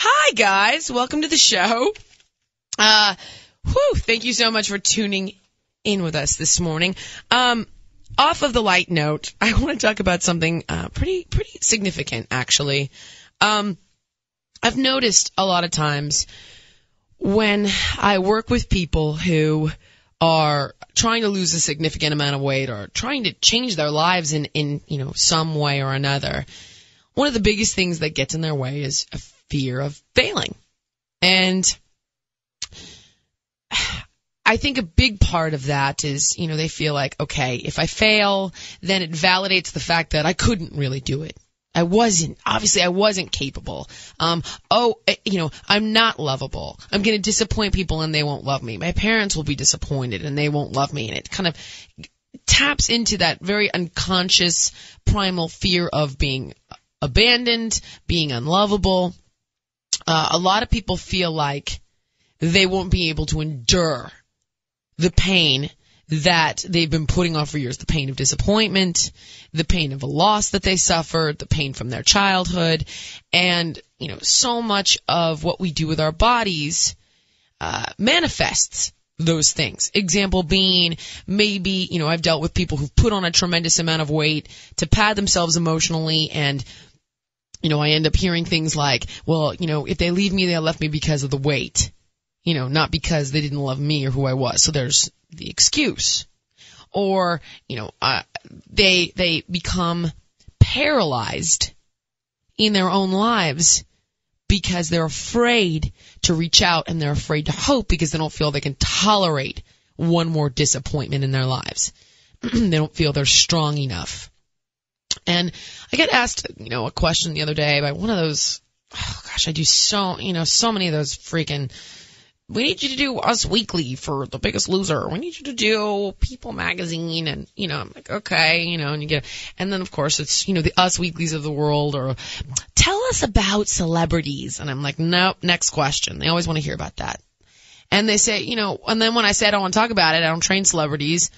Hi, guys. Welcome to the show. Thank you so much for tuning in with us this morning. Off of the light note, I want to talk about something pretty significant, actually. I've noticed a lot of times when I work with people who are trying to lose a significant amount of weight or trying to change their lives in some way or another, one of the biggest things that gets in their way is a fear of failing. And I think a big part of that is, they feel like, okay, if I fail, then it validates the fact that I couldn't really do it. I wasn't capable. I'm not lovable. I'm going to disappoint people and they won't love me. My parents will be disappointed and they won't love me. And it kind of taps into that very unconscious primal fear of being abandoned, being unlovable. A lot of people feel like they won't be able to endure the pain that they've been putting off for years, the pain of disappointment, the pain of a loss that they suffered, the pain from their childhood, and, so much of what we do with our bodies manifests those things. Example being, maybe, I've dealt with people who've put on a tremendous amount of weight to pad themselves emotionally, and, I end up hearing things like, well, if they leave me, they left me because of the weight, not because they didn't love me or who I was. So there's the excuse. Or, they become paralyzed in their own lives because they're afraid to reach out and they're afraid to hope because they don't feel they can tolerate one more disappointment in their lives. They don't feel they're strong enough. And I got asked, a question the other day by one of those, I do so many of those freaking, we need you to do Us Weekly for The Biggest Loser. We need you to do People Magazine. And, I'm like, okay, and you get, and then of course it's, the Us Weeklies of the world, or tell us about celebrities. And I'm like, nope, next question. They always want to hear about that. And they say, and then when I say I don't want to talk about it, I don't train celebrities.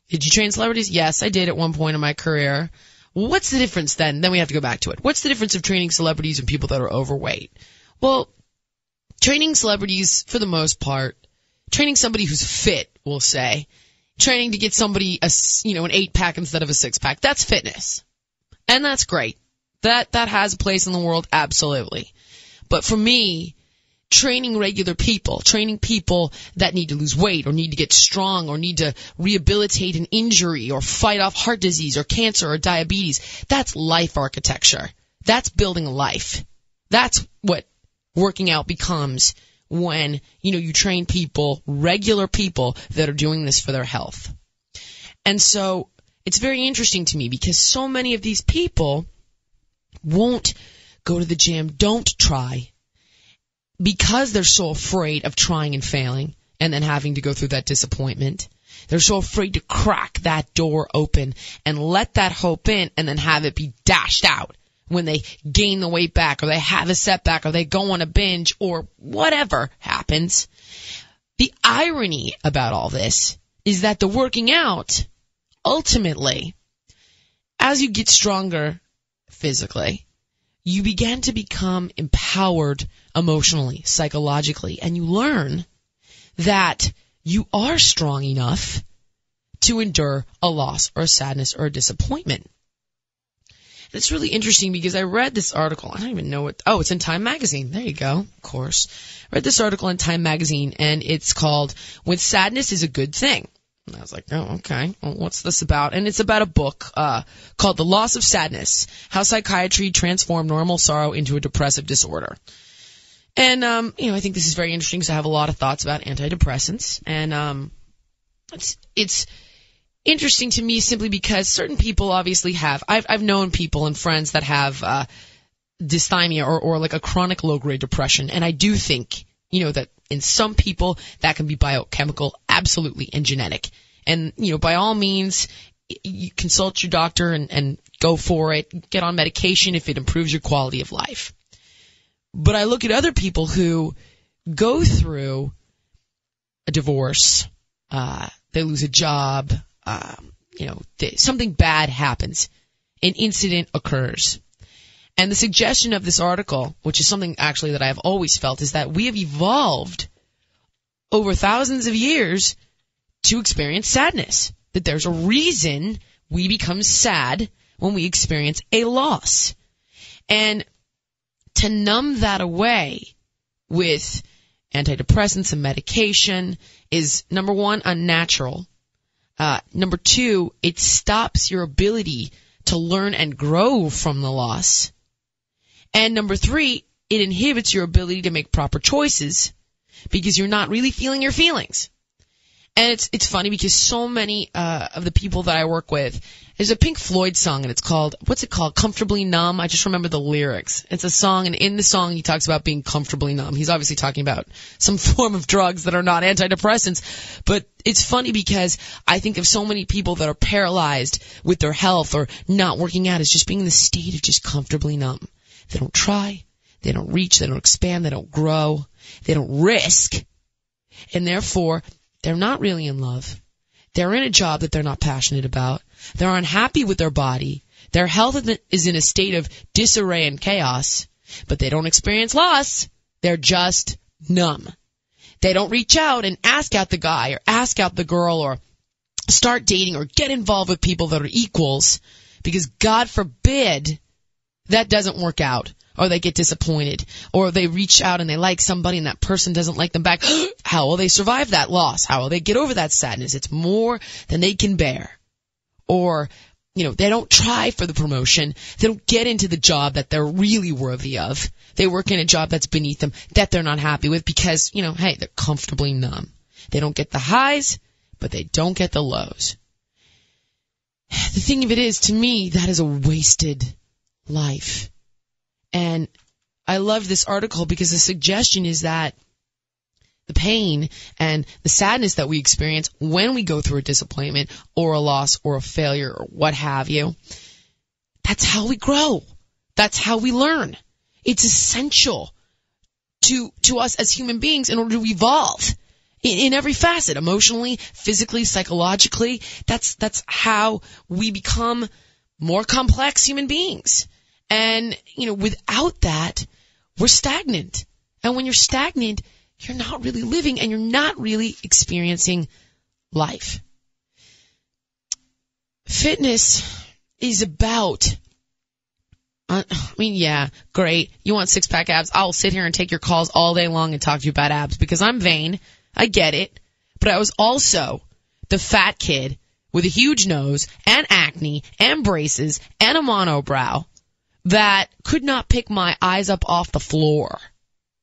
Did you train celebrities? Yes, I did at one point in my career. What's the difference then? Then we have to go back to it. What's the difference of training celebrities and people that are overweight? Well, training celebrities, for the most part, training somebody who's fit, we'll say, training to get somebody an 8-pack instead of a 6-pack, that's fitness. And that's great. That has a place in the world, absolutely. But for me, training regular people, training people that need to lose weight or need to get strong or need to rehabilitate an injury or fight off heart disease or cancer or diabetes, that's life architecture. That's building a life. That's what working out becomes when, you train people, regular people that are doing this for their health. And so it's very interesting to me because so many of these people won't go to the gym, don't try, because they're so afraid of trying and failing and then having to go through that disappointment. They're so afraid to crack that door open and let that hope in and then have it be dashed out when they gain the weight back or they have a setback or they go on a binge or whatever happens. The irony about all this is that the working out, ultimately, as you get stronger physically, you begin to become empowered emotionally, psychologically, and you learn that you are strong enough to endure a loss or a sadness or a disappointment. It's really interesting because I read this article. I don't even know what. Oh, it's in Time Magazine. There you go. Of course. I read this article in Time Magazine, and it's called When Sadness is a Good Thing. And I was like, oh, okay. Well, what's this about? And it's about a book called The Loss of Sadness, How Psychiatry Transformed Normal Sorrow into a Depressive Disorder. And, I think this is very interesting because I have a lot of thoughts about antidepressants. And it's interesting to me simply because certain people obviously have. I've known people and friends that have dysthymia or like a chronic low-grade depression. And I do think, that in some people that can be biochemical, absolutely, and genetic. And, by all means, you consult your doctor and go for it. Get on medication if it improves your quality of life. But I look at other people who go through a divorce, they lose a job, something bad happens, an incident occurs, And the suggestion of this article, which is something actually that I have always felt, is that we have evolved over thousands of years to experience sadness. That there's a reason we become sad when we experience a loss. And to numb that away with antidepressants and medication is, number one, unnatural. Number two, it stops your ability to learn and grow from the loss. And number three, it inhibits your ability to make proper choices because you're not really feeling your feelings. And it's funny because so many of the people that I work with, there's a Pink Floyd song and it's called, what's it called? Comfortably Numb. I just remember the lyrics. It's a song, and in the song he talks about being comfortably numb. He's obviously talking about some form of drugs that are not antidepressants. But it's funny because I think of so many people that are paralyzed with their health or not working out as just being in the state of just comfortably numb. They don't try, they don't reach, they don't expand, they don't grow, they don't risk, and therefore they're not really in love. They're in a job that they're not passionate about. They're unhappy with their body. Their health is in a state of disarray and chaos, but they don't experience loss. They're just numb. They don't reach out and ask out the guy or ask out the girl or start dating or get involved with people that are equals because, God forbid, that doesn't work out, or they get disappointed, or they reach out and they like somebody and that person doesn't like them back. How will they survive that loss? How will they get over that sadness? It's more than they can bear. Or, they don't try for the promotion. They don't get into the job that they're really worthy of. They work in a job that's beneath them that they're not happy with because, hey, they're comfortably numb. They don't get the highs, but they don't get the lows. The thing of it is, to me, that is a wasted life. And I love this article because the suggestion is that the pain and the sadness that we experience when we go through a disappointment or a loss or a failure or what have you, that's how we grow. That's how we learn. It's essential to us as human beings in order to evolve in every facet, emotionally, physically, psychologically. That's how we become more complex human beings. And, without that, we're stagnant. And when you're stagnant, you're not really living and you're not really experiencing life. Fitness is about, great. You want six-pack abs? I'll sit here and take your calls all day long and talk to you about abs because I'm vain. I get it. But I was also the fat kid with a huge nose and acne and braces and a monobrow that could not pick my eyes up off the floor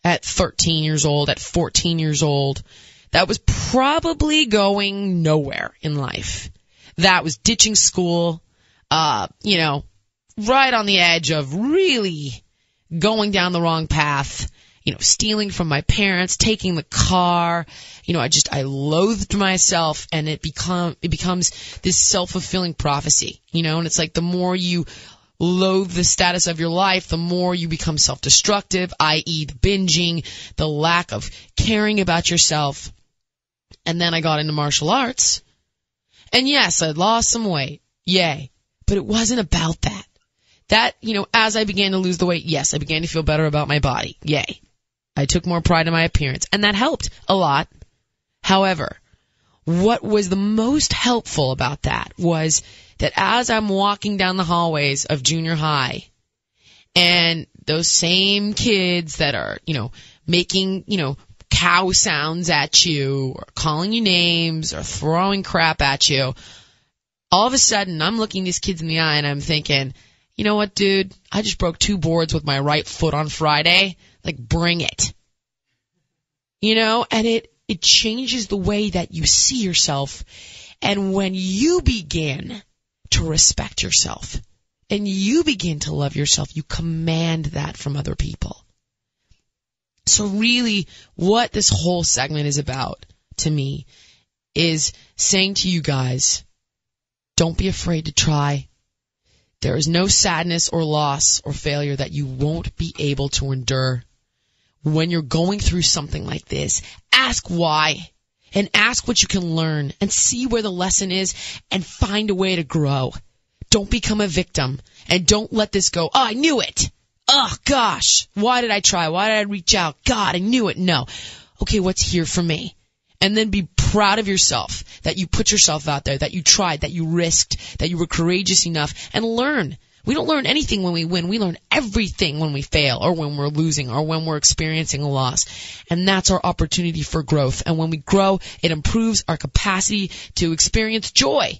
at 13 years old, at 14 years old. That was probably going nowhere in life. That was ditching school, right on the edge of really going down the wrong path, stealing from my parents, taking the car. I loathed myself, and it becomes this self-fulfilling prophecy, and it's like the more you loathe the status of your life, the more you become self-destructive, i.e. the binging, the lack of caring about yourself. And then I got into martial arts. And yes, I lost some weight. Yay. But it wasn't about that. That, as I began to lose the weight, yes, I began to feel better about my body. Yay. I took more pride in my appearance. And that helped a lot. However, what was the most helpful about that was that as I'm walking down the hallways of junior high, and those same kids that are, making, cow sounds at you, or calling you names, or throwing crap at you, all of a sudden I'm looking these kids in the eye and I'm thinking, you know what, dude? I just broke 2 boards with my right foot on Friday. Like, bring it. And it changes the way that you see yourself. And when you begin to respect yourself and you begin to love yourself, you command that from other people. So really what this whole segment is about to me is saying to you guys, don't be afraid to try. There is no sadness or loss or failure that you won't be able to endure. When you're going through something like this, ask why. And ask what you can learn and see where the lesson is and find a way to grow. Don't become a victim and don't let this go, oh, I knew it. Oh gosh, why did I try? Why did I reach out? God, I knew it. No. Okay, what's here for me? And then be proud of yourself that you put yourself out there, that you tried, that you risked, that you were courageous enough, and learn. We don't learn anything when we win. We learn everything when we fail or when we're losing or when we're experiencing a loss. And that's our opportunity for growth. And when we grow, it improves our capacity to experience joy.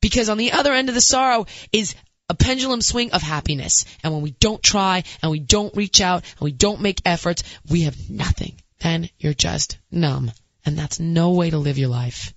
Because on the other end of the sorrow is a pendulum swing of happiness. And when we don't try and we don't reach out and we don't make efforts, we have nothing. Then you're just numb. And that's no way to live your life.